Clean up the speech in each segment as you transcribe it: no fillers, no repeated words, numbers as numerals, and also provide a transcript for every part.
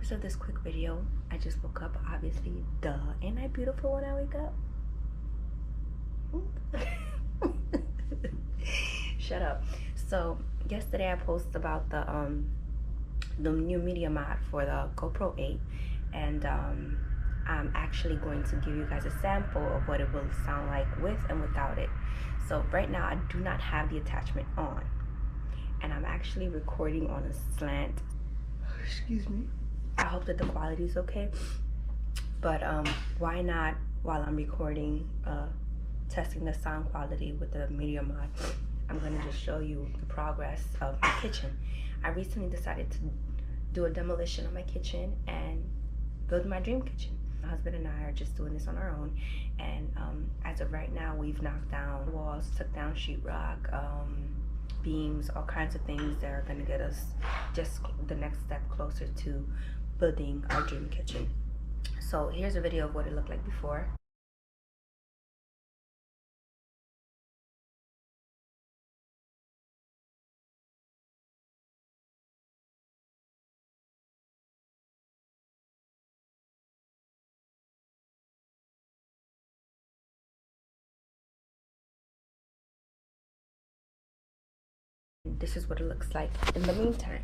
purpose of this quick video, I just woke up, obviously, duh. Ain't I beautiful when I wake up? Shut up. So yesterday I posted about the new media mod for the Gopro 8, and I'm actually going to give you guys a sample of what it will sound like with and without it. So right now I do not have the attachment on, and I'm actually recording on a slant. Excuse me. I hope that the quality is okay, but why not, while I'm recording, testing the sound quality with the media mod, I'm gonna just show you the progress of my kitchen. I recently decided to do a demolition of my kitchen and build my dream kitchen. My husband and I are just doing this on our own, and as of right now, we've knocked down walls, took down sheetrock, beams, all kinds of things that are gonna get us just the next step closer to building our dream kitchen. So here's a video of what it looked like before. This is what it looks like in the meantime.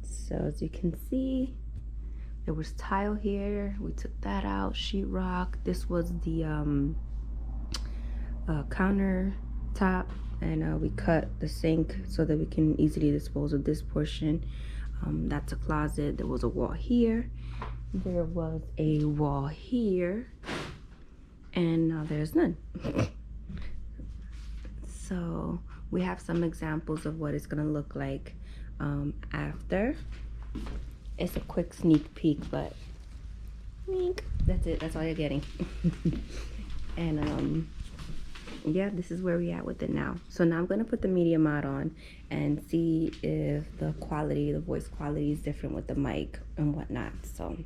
So as you can see, there was tile here. We took that out, sheetrock. This was the countertop, and we cut the sink so that we can easily dispose of this portion. That's a closet. There was a wall here. There was a wall here, and now there's none. So we have some examples of what it's gonna look like after. It's a quick sneak peek, but that's it. That's all you're getting. And yeah, this is where we at with it now. So now I'm gonna put the media mod on and see if the quality, the voice quality, is different with the mic and whatnot. So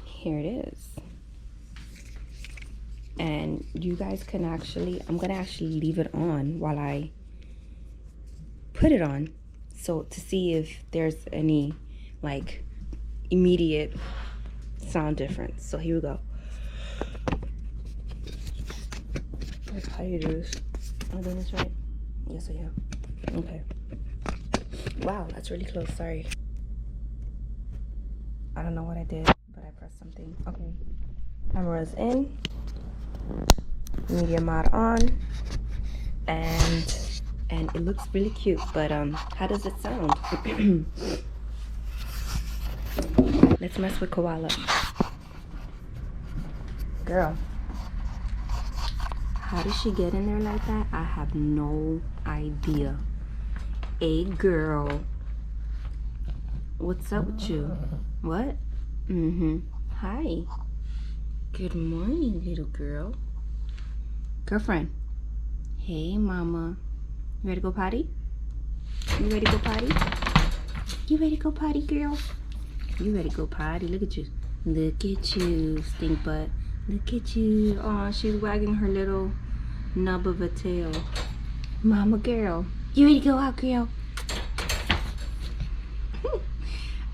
here it is. And you guys can actually, I'm gonna actually leave it on while I put it on, so to see if there's any like immediate sound difference. So here we go. How do you do this? Am I doing this right? Yes, I am. Okay. Wow, that's really close. Sorry. I don't know what I did, but I pressed something. Okay. Camera's in. Media mod on, and it looks really cute, but how does it sound? Let's mess with Koala. Girl, how did she get in there like that? I have no idea. Hey girl, what's up with you? What? Hi. Good morning, little girl. Girlfriend. Hey, mama. You ready to go potty? You ready to go potty? You ready to go potty, girl? You ready to go potty? Look at you. Look at you, stink butt. Look at you. Aw, she's wagging her little nub of a tail. Mama girl. You ready to go out, girl?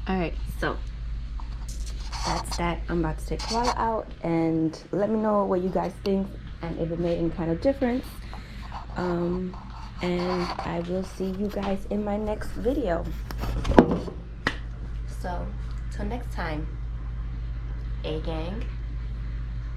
Alright, so that's that. I'm about to take Koala out, and let me know what you guys think and if it made any kind of difference. And I will see you guys in my next video. So till next time, A gang.